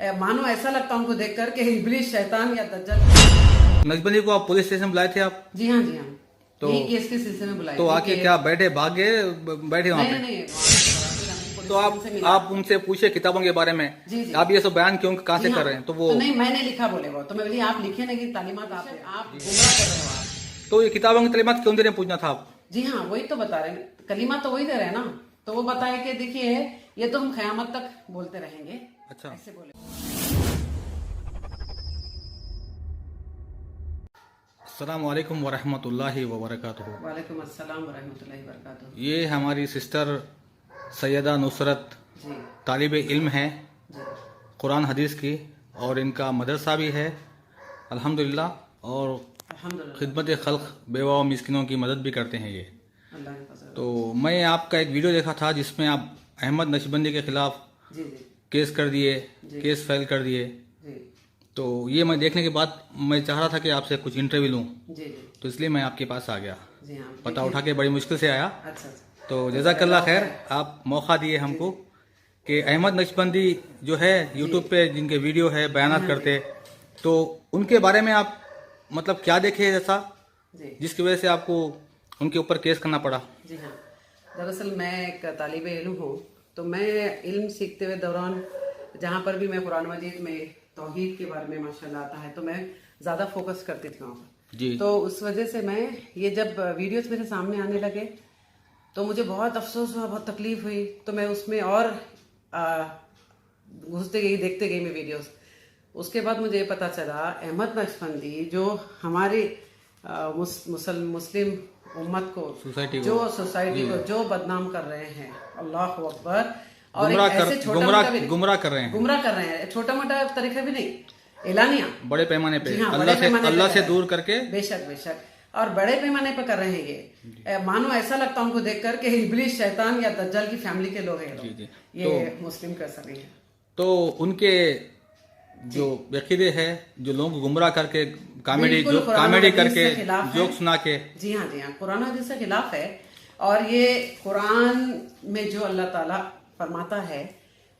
मानो ऐसा लगता उनको देखकर कि इब्लीस शैतान या दज्जल। नजबंदी को आप पुलिस स्टेशन बुलाए थे आप? जी हाँ जी हाँ, तो यही केस के सिलसिले में बुलाए तो थे आके कि- क्या बैठे भागे बैठे वहाँ नहीं पे? नहीं नहीं, तो आप उनसे पूछे किताबों के बारे में, जी, जी। आप ये सब बयान क्यों कहाँ से जी कर हाँ, रहे हैं? तो वो नहीं मैंने लिखा बोले वो, तो मैं बोली आप लिखे नहीं कि तालीमात आप गुमराह कर रहे हो आप। तो ये किताबों की तालीमात क्यों दे रहे हैं पूछना था आप? जी हाँ वही तो बता रहे हैं, कलीमा तो वही दे रहे हैं ना। तो वो बताए कि देखिए ये तो हम क़यामत तक बोलते रहेंगे, अच्छा, ऐसे बोले। अस्सलाम वालेकुम वरहमतुल्लाहि वबरकातुहू। वालेकुम अस्सलाम वरहमतुल्लाहि वबरकातुहू। ये हमारी सिस्टर सैयदा नुसरत जी तालिब इल्म है जी कुरान हदीस की, और इनका मदरसा भी है अल्हम्दुलिल्लाह, और अल्हम्दुलिल्लाह, खिदमत खल्क बेवा और मिस्किनों की मदद भी करते हैं ये। अल्लाह के फजल। तो मैं आपका एक वीडियो देखा था जिसमें आप अहमद नक्शबंदी के खिलाफ जी जी केस कर दिए, जी। केस फाइल कर दिए। जी तो ये मैं देखने के बाद मैं चाह रहा था कि आपसे कुछ इंटरव्यू लूं, जी जी तो इसलिए मैं आपके पास आ गया। जी हाँ, पता देखिए- उठा के बड़ी मुश्किल से आया। अच्छा अच्छा। तो जज़ाकल्लाह खैर, आप मौका दिए हमको कि अहमद नक्शबंदी जो है यूट्यूब पे जिनके वीडियो है बयानात करते, तो उनके बारे में आप मतलब क्या देखे ऐसा जी जिसकी वजह से आपको उनके ऊपर केस करना पड़ा? जी हाँ, दरअसल मैं एक तालिब इल्म हूँ, तो मैं इल्म सीखते हुए दौरान जहाँ पर भी मैं कुरान मजीद में तौहीद के बारे में माशाल्लाह आता है तो मैं ज़्यादा फोकस करती थी वहाँ पर। जी। तो उस वजह से मैं ये जब वीडियोस मेरे सामने आने लगे तो मुझे बहुत अफसोस हुआ, बहुत तकलीफ हुई। तो मैं उसमें और घुसते गई, देखते गई मैं वीडियोस। उसके बाद मुझे ये पता चला अहमद नक्शबंदी जो हमारी मुस्लिम उम्मत को, सोसाइटी को, जो सोसाइटी को जो बदनाम कर रहे हैं, अल्लाह अकबर। और गुमराह एक ऐसे छोटा मोटा भी गुमराह कर रहे हैं, गुमराह कर रहे हैं, छोटा मोटा तरीका भी नहीं, एलानिया बड़े पैमाने पे जी हाँ, अल्लाह बड़े से पैमाने पे अल्लाह से कर रहे दूर हैं। करके। बेशक बेशक, और बड़े पैमाने पर कर रहे हैं ये। मानो ऐसा लगता उनको देखकर कि इब्लीस शैतान या दज्जल की फैमिली के लोग हैं ये जी, जी। लोग। ये मुस्लिम का ऐसा नहीं है। तो उनके जो अकीदे है, जो लोग गुमराह करके कॉमेडी बिल्कुल कुरान कॉमेडी हदीस करके के खिलाफ है। जोक सुना के, जी हाँ जी हाँ, कुरान हदीस के खिलाफ है। और ये कुरान में जो अल्लाह ताला फरमाता है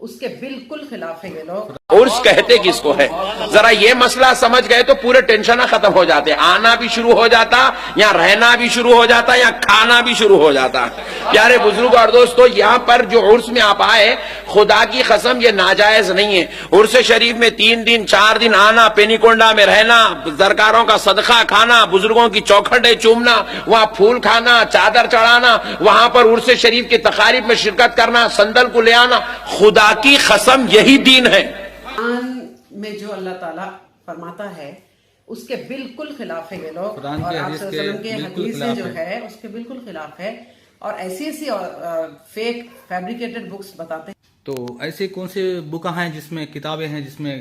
उसके बिल्कुल खिलाफ है ये लोग। उर्स कहते किसको है, जरा ये मसला समझ गए तो पूरे टेंशन खत्म हो जाते। आना भी शुरू हो जाता, या रहना भी शुरू हो जाता, या खाना भी शुरू हो जाता। प्यारे बुजुर्ग और दोस्तों, यहाँ पर जो उर्स में आप आए, खुदा की कसम ये नाजायज नहीं है। उर्स शरीफ में 3 दिन 4 दिन आना, पेनीकोंडा में रहना, सरकारों का सदका खाना, बुजुर्गों की चौखटें चूमना, वहां फूल खाना, चादर चढ़ाना, वहां पर उर्स शरीफ की तकारीब में शिरकत करना, संदल को ले आना, खुदा की कसम यही दीन है। कुरान में जो अल्लाह ताला फरमाता है उसके बिल्कुल खिलाफ है ये लोग। कुरान और के आप हदीस के सल्लल्लाहु अलैहि वसल्लम के बिल्कुल हदीसें खिलाफ जो है। है उसके बिल्कुल खिलाफ है। और ऐसी ऐसी फेक फैब्रिकेटेड बुक्स बताते हैं। तो ऐसी कौन सी बुक हैं जिसमें किताबें हैं जिसमें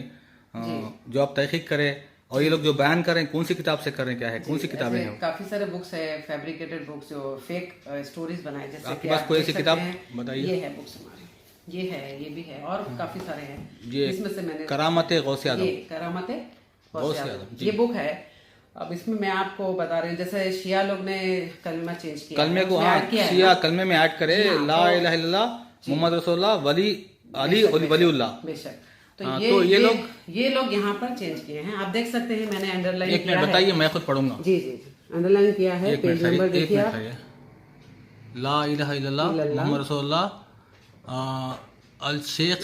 जो आप तहकीक करें, और ये लोग जो बयान करें कौन सी किताब से करें, क्या है, कौन सी किताबें ऐसे हैं? काफी सारे बुक्स है, फैब्रिकेटेड बुक्स जो फेक स्टोरीज बनाए, जैसे आपके कि पास आप कोई देख ऐसी सकते किताब हैं। बताइए। ये है बुक्स हमारी, ये है, ये भी है, और काफी सारे हैं। ये इसमें से मैंने करामत गौसे आदम, ये करामत गौसे आदम, जी। ये बुक है। अब इसमें मैं आपको बता रही हूँ, जैसे शिया लोग ने कलमा चेंज किया, कलमे को, उसमें हाँ, ऐड किया है शिया ना। कलमे में ऐड करे, जी हाँ, ला तो- इलाहा इल्लल्लाह मोहम्मद रसूलुल्लाह वली अली बेशक, और बेशक, वलीउल्लाह। बेशक। तो हाँ, ये तो ये ये लोग यहाँ पर चेंज किए हैं, आप देख सकते हैं। मैंने अंडरलाइन एक किया मिनट है। बताइए, मैं खुद पढ़ूंगा। जी जी जी, अंडरलाइन किया है। एक मिनट पेज नंबर एक देखिए मिनट आप। खाइए। ला इलाहा इल्लल्लाह मोहम्मद रसूलुल्लाह अल शेख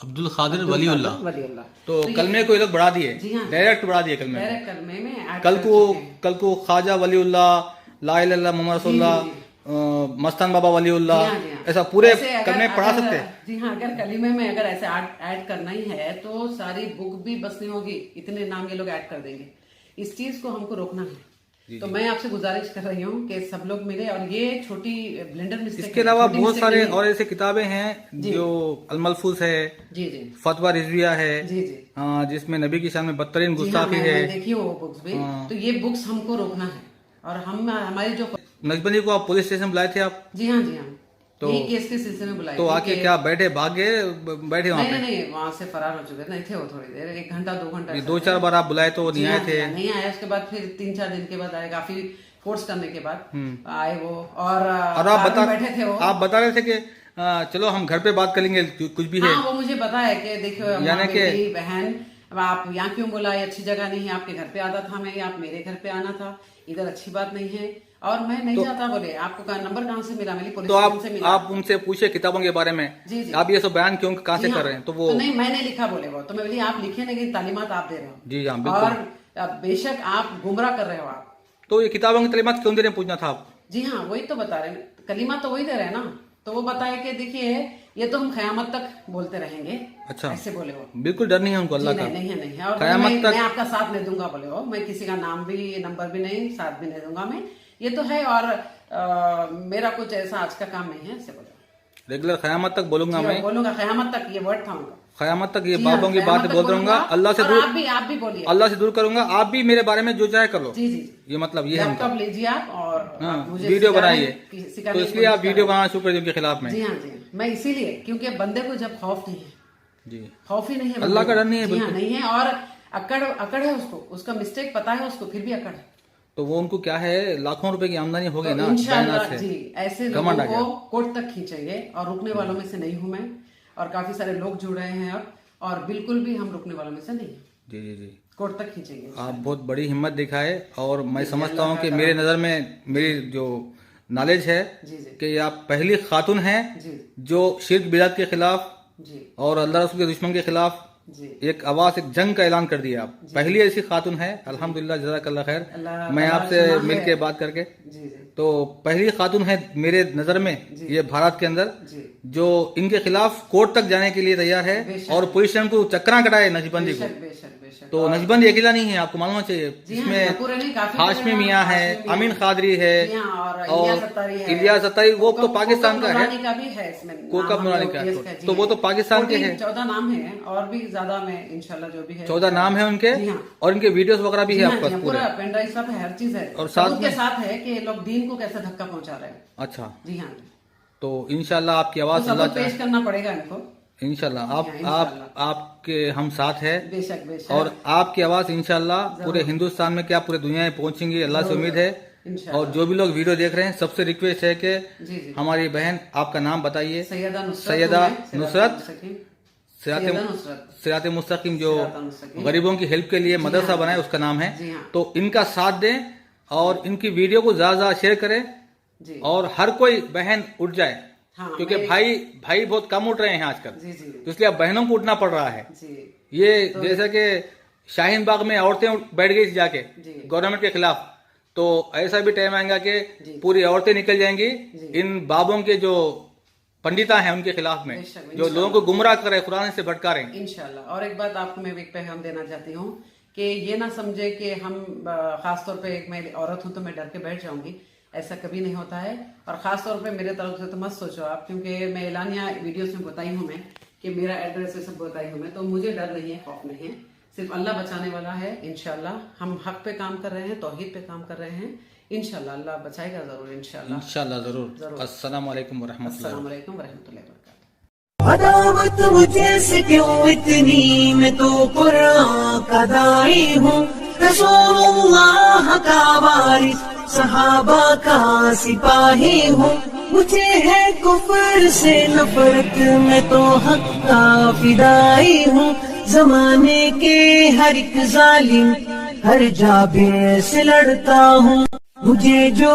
अब्दुल कादिर वलीउल्लाह। वलीउल्लाह। तो कलमे को ये लोग बढ़ा दिए, जी हाँ। डायरेक्ट बढ़ा दिए कलमे में। डायरेक्ट कलमे में ऐड कल कर को चुके हैं। कल को ख्वाजा वलीउल्लाह, ला इलाहा इल्लल्लाह मोहम्मद रसूलुल्लाह, जी, मस्तान बाबा वलीउल्लाह, जी हाँ, जी हाँ। ऐसा पूरे ऐसे अगर- कलमे पढ़ा अगर- सकते हैं। जी हाँ, अगर कलीमे में अगर ऐसे ऐड करना ही है तो सारी बुक भी बस नहीं होगी, इतने नाम ये लोग ऐड कर देंगे। इस चीज को हमको रोकना है। तो मैं आपसे गुजारिश कर रही हूँ कि सब लोग मिले, और ये छोटी ब्लेंडर मिस्टेक इसके अलावा बहुत सारे और ऐसे किताबें हैं जो अलमलफूज है, जी जी फतवा रिजविया है, जी जी जिसमें नबी की शान में बदतरीन जी हाँ, गुस्ताखी मैं है। देखी हूँ वो बुक्स भी। तो ये बुक्स हमको रोकना है, और हम हमारी जो नजबंदी को आप पुलिस स्टेशन बुलाए थे आप? जी हाँ जी हाँ, तो- यही केस के सिलसिले में बुलाए तो थे आके कि- क्या बैठे भागे बैठे वहाँ नहीं पे? नहीं नहीं, वहाँ से फरार हो चुके थे। नहीं थे वो, थोड़ी देर, 1 घंटा 2 घंटा ऐसा 2-4 बार आप बुलाए तो जी नहीं आए हाँ, थे। नहीं आया। उसके बाद फिर 3-4 दिन के बाद आए, काफी फोर्स करने के बाद आए वो। और और कार में बैठे थे वो। आप बता रहे थे कि चलो हम घर पे बात कर लेंगे कुछ भी है। हाँ, वो मुझे पता है कि देखो यानी कि बेटी बहन, अब आप यहाँ क्यों बोला, ये अच्छी जगह नहीं है, आपके घर पे आता था मैं, आप मेरे घर पे आना था, इधर अच्छी बात नहीं है, और मैं नहीं जाता बोले। आपको नंबर कहाँ से मिला? मेरी पुलिस तो स्टेशन से मिला। आप उनसे पूछे किताबों के बारे में, जी जी, आप ये सब बयान क्यों कहाँ से जी कर हाँ, रहे हैं? तो वो तो नहीं मैंने लिखा बोले, वो तो मैं बोली आप लिखे, लेकिन तालीमात आप दे रहे हो। जी हाँ बिल्कुल। और बेशक आप गुमराह कर रहे हो आप। तो ये किताबों की तालीमात क्यों दे रहे हैं, पूछना था आप। जी हाँ, वही तो बता रहे हैं, कलीमा तो वही दे रहे हैं ना। तो वो बताए कि देखिए ये तो हम क़यामत तक बोलते रहेंगे। अच्छा, ऐसे बोले वो। बिल्कुल डर नहीं है उनको अल्लाह का? नहीं है, नहीं है। और क़यामत तक मैं आपका साथ नहीं दूंगा बोले वो, मैं किसी का नाम भी, नंबर भी नहीं, साथ भी नहीं दूंगा मैं, ये तो है। और मेरा कुछ ऐसा आज का काम नहीं है, ऐसे बोले। रेगुलर क़यामत तक बोलूंगा मैं, बोलूंगा क़यामत तक, ये वर्ड था उनका। क़यामत तक ये जी बाबों हाँ, की बातें बोलता रहूंगा, अल्लाह से और दूर, आप भी बोलिए, अल्लाह से दूर करूंगा। आप भी मेरे बारे में जो चाहे कर लो। जी जी, ये मतलब ये है उनका। लैपटॉप लीजिए आप और हाँ, आप मुझे वीडियो बनाइए, सिखाने तो की इसलिए आप कोशिश वीडियो करें। बनाना शुरू कर दिए उनके खिलाफ में। जी हाँ जी, मैं इसीलिए, क्योंकि बंदे को जब खौफ नहीं है, जी खौफ ही नहीं है, अल्लाह का डर नहीं है, जी हाँ, बिल्कुल नहीं है। और अकड़ है उसको, उसका मिस्टेक पता है उसको, फिर भी अकड़ है। तो वो उनको क्या है, लाखों रुपए की आमदनी होगी तो ना इंशाअल्लाह बयानात से। जी, ऐसे घमंड लोगों आ को कोर्ट तक खींचेंगे, और रुकने वालों में से नहीं हूं मैं, और काफी सारे लोग जुड़ रहे हैं अब, और बिल्कुल भी हम रुकने वालों में से नहीं हैं। जी जी जी, कोर्ट तक खींचेंगे। आप बहुत बड़ी हिम्मत दिखाए, और मैं समझता हूँ कि मेरे नज़र में, मेरी जो नॉलेज है जी जी कि आप पहली खातून हैं जी जो शिर्क बिदात के खिलाफ जी और अल्लाह रसूल के दुश्मन के खिलाफ जी, एक आवाज, एक जंग का ऐलान कर दिया। आप पहली ऐसी खातून है, अल्हम्दुलिल्लाह, जज़ाकल्लाह खैर। अल्लाह मैं ताला आपसे सुना है। मिलके बात करके, जी जी तो पहली खातून है मेरे नजर में ये भारत के अंदर जी, जो इनके खिलाफ कोर्ट तक जाने के लिए तैयार है, बेशक। और पुलिस स्टेशन को चक्रा कटाए नजबंदी को। बेशक बेशक बेशक। तो नजबंदी अकेला नहीं है, आपको मालूम चाहिए। जी हाँ, इसमें पूरे नहीं, काफी हाशमी लोग हैं, मियाँ है, हाशमी मियाँ अमीन है। खादरी है, जी हाँ, और और इलियास अत्तारी है। इलियास अत्तारी, वो तो पाकिस्तान का है। नूरानी का भी है इसमें, कोकब नाम नूरानी हम का, लोग जी तो वो तो हैं। पाकिस्तान के हैं। 14 नाम है, और भी ज्यादा में इंशाल्लाह जो भी है 14 नाम है उनके, जी हाँ। और इनके वीडियोस वगैरह भी जी है हाँ, आपके जी पास हाँ, पूरे। पूरा पेन ड्राइव सब है, हर चीज है, और साथ सबूत में- के साथ है कि लोग दीन को कैसे धक्का पहुंचा रहे हैं। अच्छा, जी हाँ, तो इंशाल्लाह आपकी तो आवाज अल्लाह सबूत पेश करना पड़ेगा इनको। इंशाल्लाह जी हाँ, आपके हम साथ है, बेशक बेशक। और आपकी आवाज इंशाल्लाह पूरे हिंदुस्तान में क्या पूरे दुनिया में पहुंचेंगी, अल्लाह से उम्मीद है। इंशाल्लाह। और जो भी लोग वीडियो देख रहे हैं, सबसे रिक्वेस्ट है कि जी जी, हमारी बहन, आपका नाम बताइए। सैयदा नुसरत, सैयदा हूँ मैं, नुसरत, मुस्तकीम, सिरात सैयदा नुसरत, सिरात मुस्तकीम, जो सिरात मुस्तकीम। गरीबों की हेल्प के लिए मदरसा हाँ, बनाए, उसका नाम है। जी हाँ। तो इनका साथ दें, और इनकी वीडियो को ज्यादा ज्यादा शेयर करें, जी और हर कोई बहन उठ जाए, हाँ, क्योंकि मैं- भाई बहुत कम उठ रहे हैं आजकल, जी जी तो इसलिए अब बहनों को उठना पड़ रहा है। जी ये जैसे कि शाहीन बाग में औरतें बैठ गई थी जाके जी। गवर्नमेंट के खिलाफ, तो ऐसा भी टाइम आएगा कि जी। पूरी औरतें निकल जाएंगी जी। इन बाबों के जो पंडिता हैं उनके खिलाफ में, बेशक, जो लोगों को गुमराह कर रहे, कुरान से भटका रहे हैं। इंशाल्लाह। और एक बात आपको मैं एक पैगाम देना चाहती हूँ कि ये ना समझे कि हम खास तौर पे, एक मैं औरत हूँ तो मैं डर के बैठ जाऊंगी, ऐसा कभी नहीं होता है। और खास तौर पे मेरे तरफ से तो मत सोचो आप, क्योंकि मैं एलानिया वीडियोस में बताई हूँ मैं कि मेरा एड्रेस सब बताई हूँ मैं, तो मुझे डर नहीं है, खौफ नहीं है, सिर्फ अल्लाह बचाने वाला है। इंशाल्लाह हम हक पे काम कर रहे हैं, तौहीद पे काम कर रहे हैं, इंशाल्लाह अल्लाह बचाएगा जरूर, इंशाल्लाह। इंशाल्लाह जरूर। अस्सलाम वालेकुम वरहमतुल्लाह। अस्सलाम वालेकुम वरहमतुल्लाहि वबरकातुहू। अदावत मुझे से क्यों इतनी, मैं तो कुरान का दाई हूँ, रसूलुल्लाह का वारिस, सहाबा का सिपाही हूँ। मुझे है कुफर से नफरत, मैं तो हक का फिदाई हूँ। जमाने के हर एक जालिम, हर जाबिर से लड़ता हूँ। मुझे जो